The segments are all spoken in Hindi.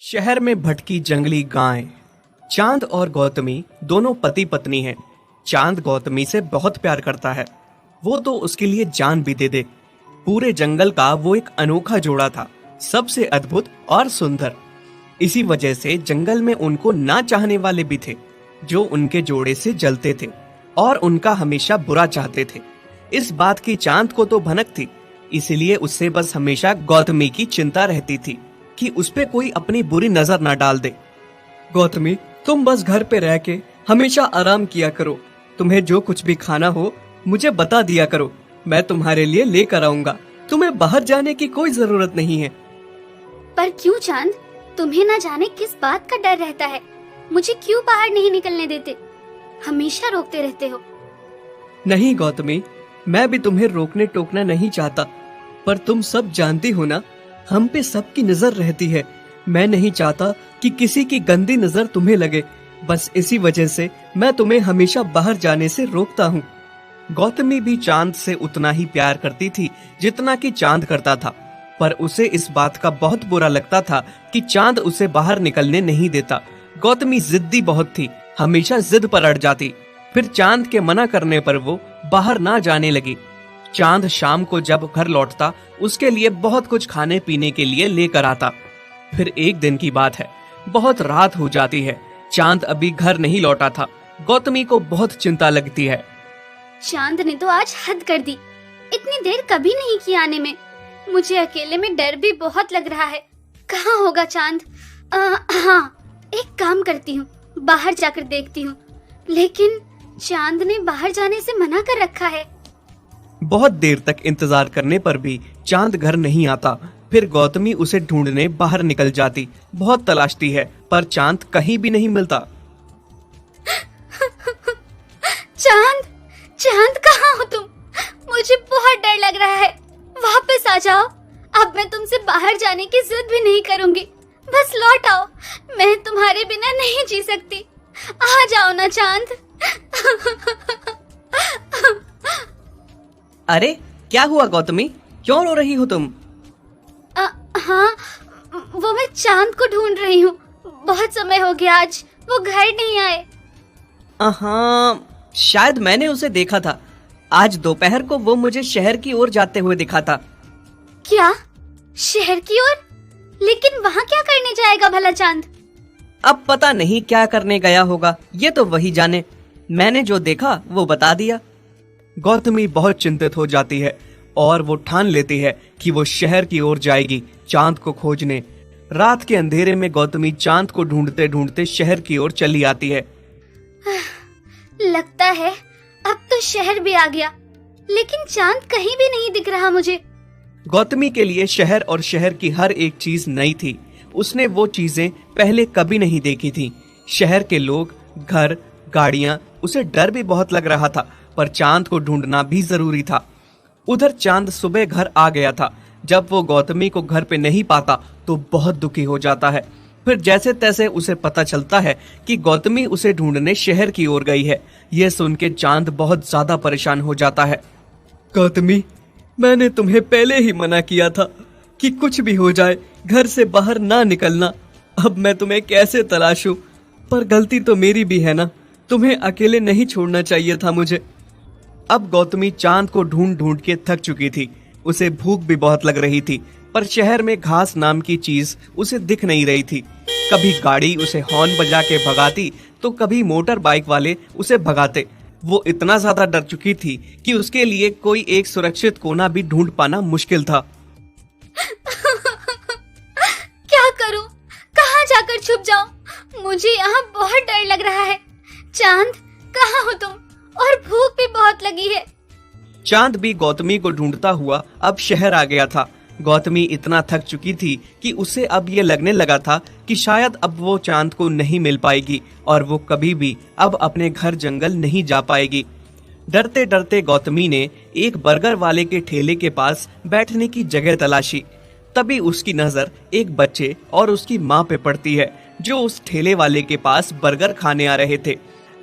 शहर में भटकी जंगली गाय। चांद और गौतमी दोनों पति पत्नी हैं। चांद गौतमी से बहुत प्यार करता है। वो तो उसके लिए जान भी दे दे। पूरे जंगल का वो एक अनोखा जोड़ा था, सबसे अद्भुत और सुंदर। इसी वजह से जंगल में उनको ना चाहने वाले भी थे, जो उनके जोड़े से जलते थे और उनका हमेशा बुरा चाहते थे। इस बात की चांद को तो भनक थी, इसीलिए उससे बस हमेशा गौतमी की चिंता रहती थी कि उस पे कोई अपनी बुरी नजर ना डाल दे। गौतमी, तुम बस घर पे रह के हमेशा आराम किया करो। तुम्हें जो कुछ भी खाना हो मुझे बता दिया करो, मैं तुम्हारे लिए लेकर आऊंगा। तुम्हें बाहर जाने की कोई जरूरत नहीं है। पर क्यों चांद, तुम्हें ना जाने किस बात का डर रहता है? मुझे क्यों बाहर नहीं निकलने देते? हमेशा रोकते रहते हो। नहीं गौतमी, मैं भी तुम्हें रोकने टोकना नहीं चाहता, पर तुम सब जानती हो ना, हम पे सबकी नजर रहती है। मैं नहीं चाहता कि किसी की गंदी नजर तुम्हें लगे। बस इसी वजह से मैं तुम्हें हमेशा बाहर जाने से रोकता हूँ। गौतमी भी चांद से उतना ही प्यार करती थी जितना कि चांद करता था, पर उसे इस बात का बहुत बुरा लगता था कि चांद उसे बाहर निकलने नहीं देता। गौतमी जिद्दी बहुत थी, हमेशा जिद पर अड़ जाती। फिर चांद के मना करने पर वो बाहर ना जाने लगी। चांद शाम को जब घर लौटता उसके लिए बहुत कुछ खाने पीने के लिए लेकर आता। फिर एक दिन की बात है, बहुत रात हो जाती है। चांद अभी घर नहीं लौटा था। गौतमी को बहुत चिंता लगती है। चांद ने तो आज हद कर दी, इतनी देर कभी नहीं की आने में। मुझे अकेले में डर भी बहुत लग रहा है। कहाँ होगा चांद? हाँ, एक काम करती हूँ, बाहर जाकर देखती हूँ। लेकिन चांद ने बाहर जाने से मना कर रखा है। बहुत देर तक इंतजार करने पर भी चांद घर नहीं आता। फिर गौतमी उसे ढूंढने बाहर निकल जाती, बहुत तलाशती है, पर चांद कहीं भी नहीं मिलता। चांद, चांद कहाँ हो तुम? मुझे बहुत डर लग रहा है। वापस आ जाओ। अब मैं तुमसे बाहर जाने की जिद भी नहीं करूंगी। बस लौट आओ, मैं तुम्हारे बिना नहीं जी सकती। आ जाओ ना चांद। अरे क्या हुआ गौतमी, क्यों रो रही हो तुम? हाँ, वो मैं चांद को ढूंढ रही हूँ। बहुत समय हो गया, आज वो घर नहीं आए। हाँ, शायद मैंने उसे देखा था। आज दोपहर को वो मुझे शहर की ओर जाते हुए दिखा था। क्या? शहर की ओर? लेकिन वहाँ क्या करने जाएगा भला चांद? अब पता नहीं क्या करने गया होगा, ये तो वही जाने। मैंने जो देखा वो बता दिया। गौतमी बहुत चिंतित हो जाती है और वो ठान लेती है कि वो शहर की ओर जाएगी चांद को खोजने। रात के अंधेरे में गौतमी चांद को ढूंढते ढूंढते शहर की ओर चली आती है। लगता है अब तो शहर भी आ गया, लेकिन चांद कहीं भी नहीं दिख रहा मुझे। गौतमी के लिए शहर और शहर की हर एक चीज नई थी। उसने वो चीजें पहले कभी नहीं देखी थी। शहर के लोग, घर, गाड़ियां, उसे डर भी बहुत लग रहा था, पर चांद को ढूंढना भी जरूरी था। उधर चांद सुबह घर आ गया था। जब वो गौतमी को घर पे नहीं पाता तो बहुत दुखी हो जाता है। फिर जैसे तैसे उसे पता चलता है कि गौतमी उसे ढूंढने शहर की ओर गई है। यह सुन के चांद बहुत ज्यादा परेशान हो जाता है। गौतमी, मैंने तुम्हें पहले ही मना किया था कि कुछ भी हो जाए घर से बाहर ना निकलना। अब मैं तुम्हें कैसे तलाशूं? पर गलती तो मेरी भी है ना, तुम्हें अकेले नहीं छोड़ना चाहिए था मुझे। अब गौतमी चांद को ढूंढ ढूंढ के थक चुकी थी। उसे भूख भी बहुत लग रही थी, पर शहर में घास नाम की चीज उसे दिख नहीं रही थी। कभी गाड़ी उसे हॉर्न बजा के भगाती तो कभी मोटर बाइक वाले उसे भगाते। वो इतना ज्यादा डर चुकी थी कि उसके लिए कोई एक सुरक्षित कोना भी ढूंढ पाना मुश्किल था। क्या करूं? कहाँ जाकर छुप जाऊं? मुझे यहाँ बहुत डर लग रहा है। चांद, कहाँ हो तुम? और भूख भी बहुत लगी है। चांद भी गौतमी को ढूंढता हुआ अब शहर आ गया था। गौतमी इतना थक चुकी थी कि उसे अब ये लगने लगा था कि शायद अब वो चांद को नहीं मिल पाएगी और वो कभी भी अब अपने घर जंगल नहीं जा पाएगी। डरते डरते गौतमी ने एक बर्गर वाले के ठेले के पास बैठने की जगह तलाशी। तभी उसकी नजर एक बच्चे और उसकी माँ पे पड़ती है, जो उस ठेले वाले के पास बर्गर खाने आ रहे थे।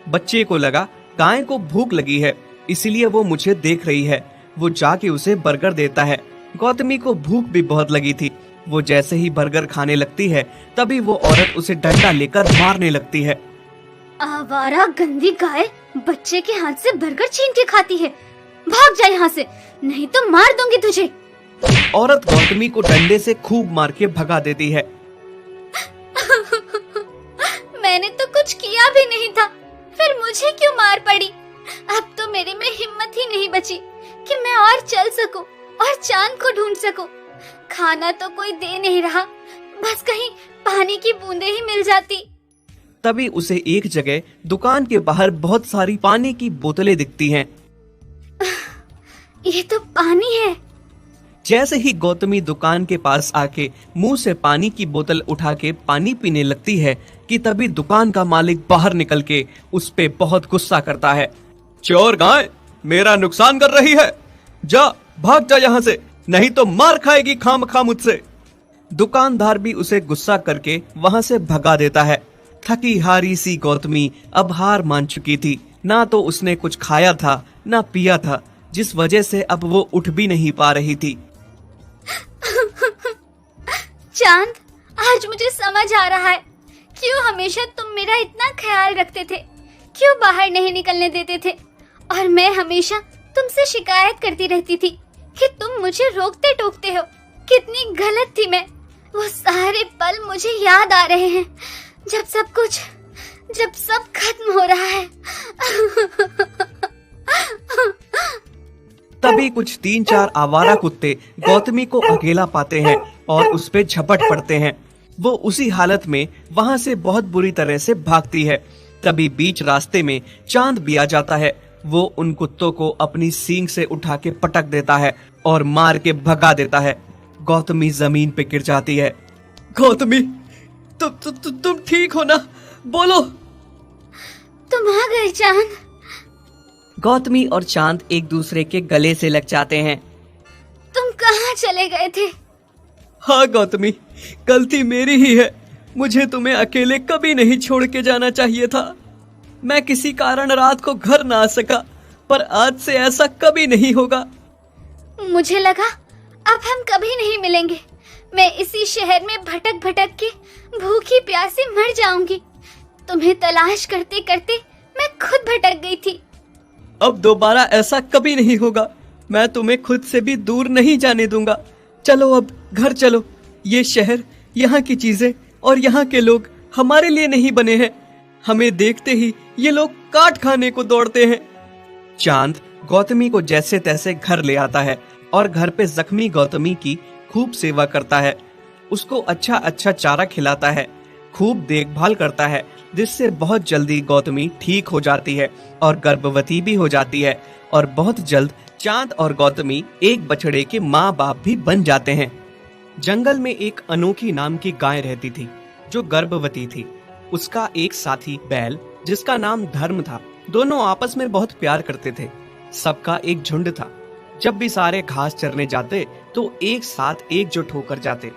बच्चे को लगा गाय को भूख लगी है, इसलिए वो मुझे देख रही है। वो जाके उसे बर्गर देता है। गौतमी को भूख भी बहुत लगी थी। वो जैसे ही बर्गर खाने लगती है तभी वो औरत उसे डंडा लेकर मारने लगती है। आवारा गंदी गाय, बच्चे के हाथ से बर्गर छीन के खाती है। भाग जा यहाँ से, नहीं तो मार दूंगी तुझे। औरत गौतमी को डंडे से खूब मार के भगा देती है। मैंने तो कुछ किया भी नहीं था, फिर मुझे क्यों मार पड़ी? अब तो मेरे में हिम्मत ही नहीं बची कि मैं और चल सकूं और चांद को ढूंढ सकूं। खाना तो कोई दे नहीं रहा, बस कहीं पानी की बूंदें ही मिल जाती। तभी उसे एक जगह दुकान के बाहर बहुत सारी पानी की बोतलें दिखती हैं। ये तो पानी है। जैसे ही गौतमी दुकान के पास आके मुंह से पानी की बोतल उठा के पानी पीने लगती है कि तभी दुकान का मालिक बाहर निकल के उस पे बहुत गुस्सा करता है। चोर गाय, मेरा नुकसान कर रही है, जा भाग जा यहाँ से, नहीं तो मार खाएगी खामखा मुझसे। दुकानदार भी उसे गुस्सा करके वहाँ से भगा देता है। थकी हारी सी गौतमी अब हार मान चुकी थी। ना तो उसने कुछ खाया था ना पिया था, जिस वजह से अब वो उठ भी नहीं पा रही थी। चांद, आज मुझे समझ आ रहा है क्यों हमेशा तुम मेरा इतना ख्याल रखते थे, क्यों बाहर नहीं निकलने देते थे, और मैं हमेशा तुमसे शिकायत करती रहती थी कि तुम मुझे रोकते टोकते हो। कितनी गलत थी मैं। वो सारे पल मुझे याद आ रहे हैं जब सब खत्म हो रहा है। तभी कुछ 3-4 आवारा कुत्ते गौतमी को अकेला पाते हैं और उस पे झपट पड़ते हैं। वो उसी हालत में वहाँ से बहुत बुरी तरह से भागती है। तभी बीच रास्ते में चांद भी आ जाता है। वो उन कुत्तों को अपनी सींग से उठा के पटक देता है और मार के भगा देता है। गौतमी जमीन पे गिर जाती है। गौतमी, तुम ठीक हो ना? बोलो। तुम आ गए चांद। गौतमी और चांद एक दूसरे के गले से लग जाते हैं। तुम कहाँ चले गए थे? हाँ गौतमी, गलती मेरी ही है। मुझे तुम्हें अकेले कभी नहीं छोड़ के जाना चाहिए था। मैं किसी कारण रात को घर ना आ सका, पर आज से ऐसा कभी नहीं होगा। मुझे लगा अब हम कभी नहीं मिलेंगे। मैं इसी शहर में भटक भटक के भूखी प्यासी मर जाऊंगी। तुम्हें तलाश करते करते मैं खुद भटक गई थी। अब दोबारा ऐसा कभी नहीं होगा। मैं तुम्हें खुद से भी दूर नहीं जाने दूंगा। चलो अब घर चलो। ये शहर, यहाँ की चीजें और यहाँ के लोग हमारे लिए नहीं बने हैं। हमें देखते ही ये लोग काट खाने को दौड़ते हैं। चांद गौतमी को जैसे तैसे घर ले आता है और घर पे जख्मी गौतमी की खूब सेवा करता है। उसको अच्छा अच्छा चारा खिलाता है, खूब देखभाल करता है, जिससे बहुत जल्दी गौतमी ठीक हो जाती है और गर्भवती भी हो जाती है। और बहुत जल्द चांद और गौतमी एक बछड़े के माँ बाप भी बन जाते हैं। जंगल में एक अनोखी नाम की गाय रहती थी जो गर्भवती थी। उसका एक साथी बैल जिसका नाम धर्म था। दोनों आपस में बहुत प्यार करते थे। सबका एक झुंड था। जब भी सारे घास चरने जाते तो एक साथ एकजुट होकर जाते,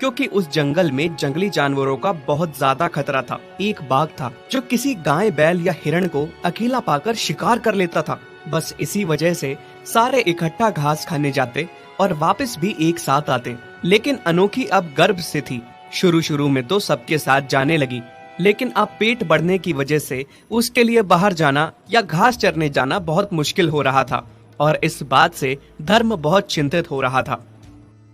क्योंकि उस जंगल में जंगली जानवरों का बहुत ज्यादा खतरा था। एक बाघ था जो किसी गाय, बैल या हिरण को अकेला पाकर शिकार कर लेता था। बस इसी वजह से सारे इकट्ठा घास खाने जाते और वापस भी एक साथ आते। लेकिन अनोखी अब गर्भ से थी। शुरू में तो सबके साथ जाने लगी, लेकिन अब पेट बढ़ने की वजह से उसके लिए बाहर जाना या घास चरने जाना बहुत मुश्किल हो रहा था। और इस बात से धर्म बहुत चिंतित हो रहा था।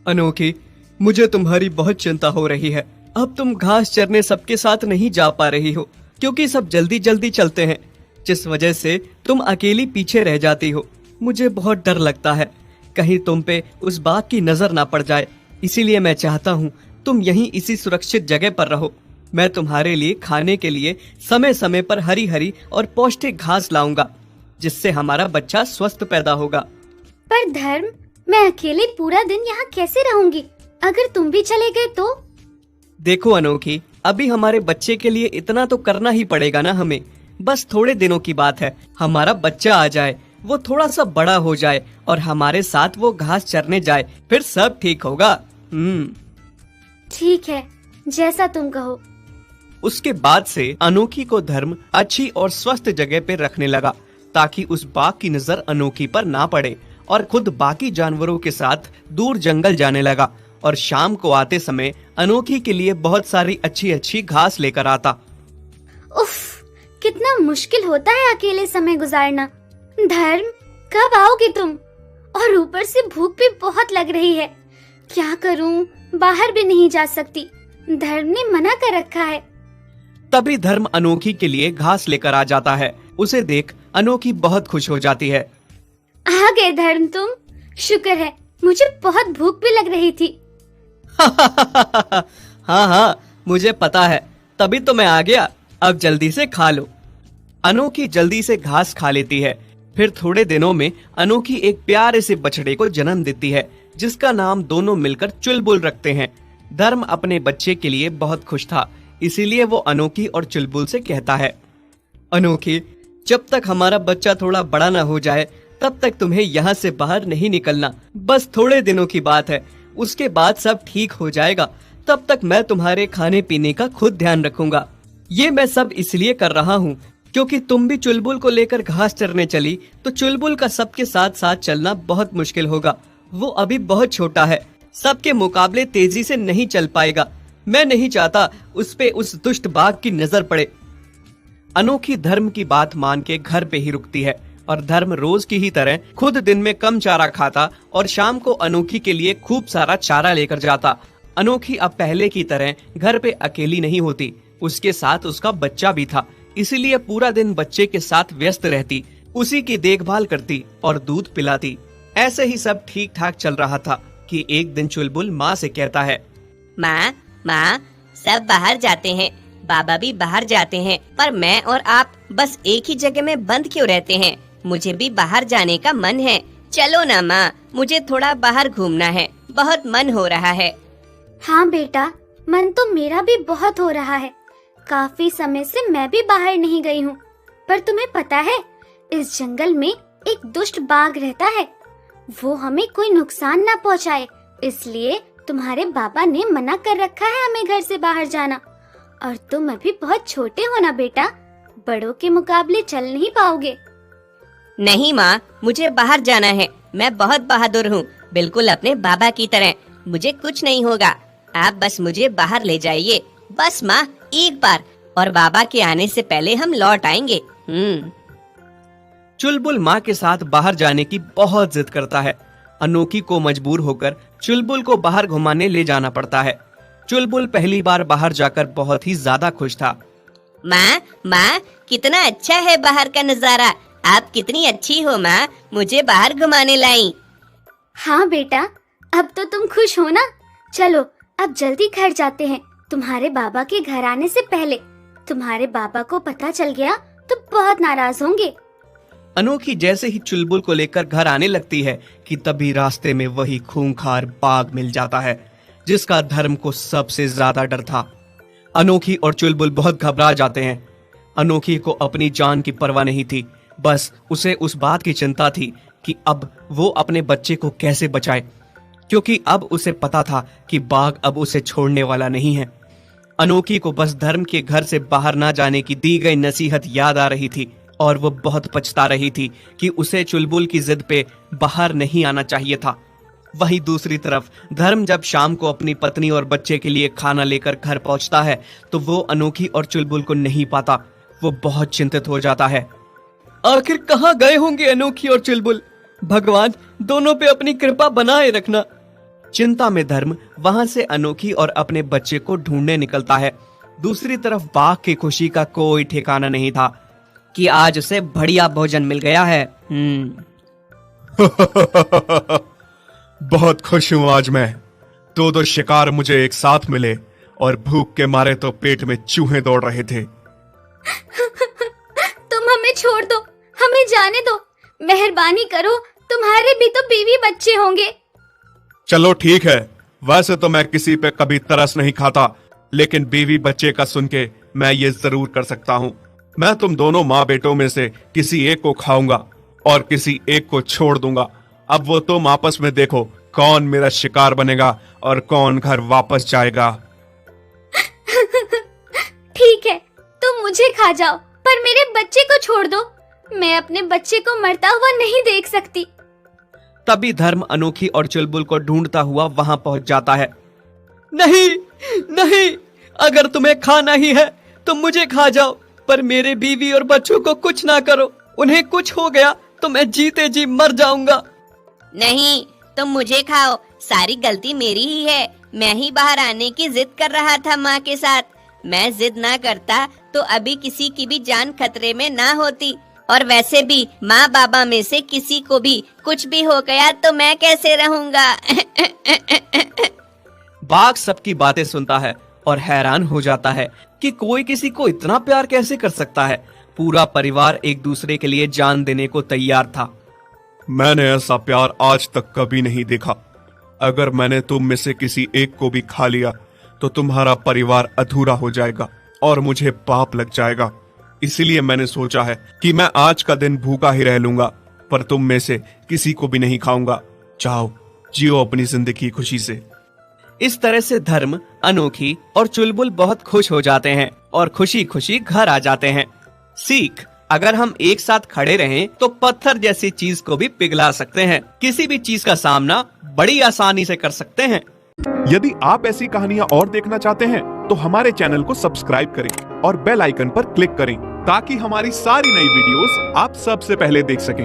अनोखी, मुझे तुम्हारी बहुत चिंता हो रही है। अब तुम घास चरने सबके साथ नहीं जा पा रही हो, क्योंकि सब जल्दी जल्दी चलते हैं, जिस वजह से तुम अकेली पीछे रह जाती हो। मुझे बहुत डर लगता है कहीं तुम पे उस बाघ की नजर ना पड़ जाए। इसीलिए मैं चाहता हूँ तुम यहीं इसी सुरक्षित जगह पर रहो। मैं तुम्हारे लिए खाने के लिए समय समय पर हरी हरी और पौष्टिक घास लाऊंगा, जिससे हमारा बच्चा स्वस्थ पैदा होगा। पर धर्म, मैं अकेले पूरा दिन यहाँ कैसे रहूंगी? अगर तुम भी चले गए तो? देखो अनोखी, अभी हमारे बच्चे के लिए इतना तो करना ही पड़ेगा ना हमें। बस थोड़े दिनों की बात है, हमारा बच्चा आ जाए, वो थोड़ा सा बड़ा हो जाए और हमारे साथ वो घास चरने जाए, फिर सब ठीक होगा। ठीक है, जैसा तुम कहो। उसके बाद से अनोखी को धर्म अच्छी और स्वस्थ जगह पे रखने लगा, ताकि उस बाघ की नजर अनोखी पर ना पड़े, और खुद बाकी जानवरों के साथ दूर जंगल जाने लगा। और शाम को आते समय अनोखी के लिए बहुत सारी अच्छी अच्छी घास लेकर आता। उफ, कितना मुश्किल होता है अकेले समय गुजारना। धर्म, कब आओगे तुम? और ऊपर से भूख भी बहुत लग रही है। क्या करूं? बाहर भी नहीं जा सकती, धर्म ने मना कर रखा है। तभी धर्म अनोखी के लिए घास लेकर आ जाता है। उसे देख अनोखी बहुत खुश हो जाती है। आ गए धर्म तुम, शुक्र है, मुझे बहुत भूख भी लग रही थी। हाँ हाँ, मुझे पता है, तभी तो मैं आ गया। अब जल्दी से खा लो। अनोखी जल्दी से घास खा लेती है। फिर थोड़े दिनों में अनोखी एक प्यारे से बछड़े को जन्म देती है, जिसका नाम दोनों मिलकर चुलबुल रखते हैं। धर्म अपने बच्चे के लिए बहुत खुश था, इसीलिए वो अनोखी और चुलबुल से कहता है, अनोखी, जब तक हमारा बच्चा थोड़ा बड़ा ना हो जाए तब तक तुम्हें यहाँ से बाहर नहीं निकलना। बस थोड़े दिनों की बात है, उसके बाद सब ठीक हो जाएगा। तब तक मैं तुम्हारे खाने पीने का खुद ध्यान रखूंगा। ये मैं सब इसलिए कर रहा हूँ क्योंकि तुम भी चुलबुल को लेकर घास चरने चली तो चुलबुल का सबके साथ साथ चलना बहुत मुश्किल होगा। वो अभी बहुत छोटा है, सबके मुकाबले तेजी से नहीं चल पाएगा। मैं नहीं चाहता उस पे उस दुष्ट बाघ की नजर पड़े। अनोखी धर्म की बात मान के घर पे ही रुकती है और धर्म रोज की ही तरह खुद दिन में कम चारा खाता और शाम को अनोखी के लिए खूब सारा चारा लेकर जाता। अनोखी अब पहले की तरह घर पे अकेली नहीं होती, उसके साथ उसका बच्चा भी था, इसीलिए पूरा दिन बच्चे के साथ व्यस्त रहती, उसी की देखभाल करती और दूध पिलाती। ऐसे ही सब ठीक ठाक चल रहा था कि एक दिन चुलबुल माँ से कहता है, माँ माँ, सब बाहर जाते हैं, बाबा भी बाहर जाते हैं, पर मैं और आप बस एक ही जगह में बंद क्यों रहते हैं? मुझे भी बाहर जाने का मन है। चलो ना माँ, मुझे थोड़ा बाहर घूमना है, बहुत मन हो रहा है। हाँ बेटा, मन तो मेरा भी बहुत हो रहा है। काफी समय से मैं भी बाहर नहीं गई हूँ। पर तुम्हें पता है, इस जंगल में एक दुष्ट बाघ रहता है। वो हमें कोई नुकसान ना पहुँचाए, इसलिए तुम्हारे बाबा ने मना कर रखा है हमें घर से बाहर जाना। और तुम अभी बहुत छोटे हो ना बेटा, बड़ों के मुकाबले चल नहीं पाओगे। नहीं माँ, मुझे बाहर जाना है। मैं बहुत बहादुर हूँ, बिल्कुल अपने बाबा की तरह। मुझे कुछ नहीं होगा, आप बस मुझे बाहर ले जाइए। बस माँ, एक बार, और बाबा के आने से पहले हम लौट आएंगे। चुलबुल माँ के साथ बाहर जाने की बहुत जिद करता है। अनोखी को मजबूर होकर चुलबुल को बाहर घुमाने ले जाना पड़ता है। चुलबुल पहली बार बाहर जाकर बहुत ही ज्यादा खुश था। माँ माँ, कितना अच्छा है बाहर का नजारा। आप कितनी अच्छी हो माँ, मुझे बाहर घुमाने लाई। हाँ बेटा, अब तो तुम खुश हो ना। चलो अब जल्दी घर जाते हैं, तुम्हारे बाबा के घर आने से पहले। तुम्हारे बाबा को पता चल गया तो बहुत नाराज होंगे। अनोखी जैसे ही चुलबुल को लेकर घर आने लगती है कि तभी रास्ते में वही खूंखार बाघ मिल जाता है, जिसका धर्म को सबसे ज्यादा डर था। अनोखी और चुलबुल बहुत घबरा जाते हैं। अनोखी को अपनी जान की परवाह नहीं थी, बस उसे उस बात की चिंता थी कि अब वो अपने बच्चे को कैसे बचाए, क्योंकि अब उसे पता था कि बाघ अब उसे छोड़ने वाला नहीं है। अनोखी को बस धर्म के घर से बाहर ना जाने की दी गई नसीहत याद आ रही थी और वो बहुत पछता रही थी कि उसे चुलबुल की जिद पे बाहर नहीं आना चाहिए था। वहीं दूसरी तरफ धर्म जब शाम को अपनी पत्नी और बच्चे के लिए खाना लेकर घर पहुंचता है तो वो अनोखी और चुलबुल को नहीं पाता। वो बहुत चिंतित हो जाता है। आखिर कहाँ गए होंगे अनोखी और चुलबुल? भगवान, दोनों पे अपनी कृपा बनाए रखना। चिंता में धर्म वहां से अनोखी और अपने बच्चे को ढूंढने निकलता है। दूसरी तरफ बाघ की खुशी का कोई ठिकाना नहीं था कि आज उसे बढ़िया भोजन मिल गया है। बहुत खुश हूँ आज मैं। दो शिकार मुझे एक साथ मिले और भूख के मारे तो पेट में चूहे दौड़ रहे थे। तुम हमें छोड़ दो, हमें जाने दो, मेहरबानी करो, तुम्हारे भी तो बीवी बच्चे होंगे। चलो ठीक है, वैसे तो मैं किसी पे कभी तरस नहीं खाता, लेकिन बीवी बच्चे का सुन के मैं ये जरूर कर सकता हूँ। मैं तुम दोनों माँ बेटों में से किसी एक को खाऊंगा और किसी एक को छोड़ दूंगा। अब वो तुम आपस में देखो कौन मेरा शिकार बनेगा और कौन घर वापस जाएगा। ठीक है, तुम मुझे खा जाओ, पर मेरे बच्चे को छोड़ दो। मैं अपने बच्चे को मरता हुआ नहीं देख सकती। तभी धर्म अनोखी और चुलबुल को ढूंढता हुआ वहां पहुंच जाता है। नहीं नहीं, अगर तुम्हें खाना ही है तो मुझे खा जाओ, पर मेरे बीवी और बच्चों को कुछ ना करो। उन्हें कुछ हो गया तो मैं जीते जी मर जाऊंगा। नहीं, तुम मुझे खाओ, सारी गलती मेरी ही है। मैं ही बाहर आने की जिद कर रहा था माँ के साथ। मैं जिद ना करता तो अभी किसी की भी जान खतरे में ना होती। और वैसे भी माँ बाबा में से किसी को भी कुछ भी हो गया तो मैं कैसे रहूंगा। बाघ सबकी बातें सुनता है और हैरान हो जाता है कि कोई किसी को इतना प्यार कैसे कर सकता है। पूरा परिवार एक दूसरे के लिए जान देने को तैयार था। मैंने ऐसा प्यार आज तक कभी नहीं देखा। अगर मैंने तुम में से किसी एक को भी खा लिया तो तुम्हारा परिवार अधूरा हो जाएगा और मुझे पाप लग जाएगा। इसीलिए मैंने सोचा है कि मैं आज का दिन भूखा ही रह लूंगा, पर तुम में से किसी को भी नहीं खाऊंगा। जाओ, जियो अपनी जिंदगी खुशी से। इस तरह से धर्म, अनोखी और चुलबुल बहुत खुश हो जाते हैं और खुशी खुशी घर आ जाते हैं। सीख: अगर हम एक साथ खड़े रहें तो पत्थर जैसी चीज को भी पिघला सकते हैं। किसी भी चीज का सामना बड़ी आसानी से कर सकते हैं। यदि आप ऐसी कहानियां और देखना चाहते हैं तो हमारे चैनल को सब्सक्राइब करें और बेल आइकन पर क्लिक करें ताकि हमारी सारी नई वीडियोस आप सबसे पहले देख सकें।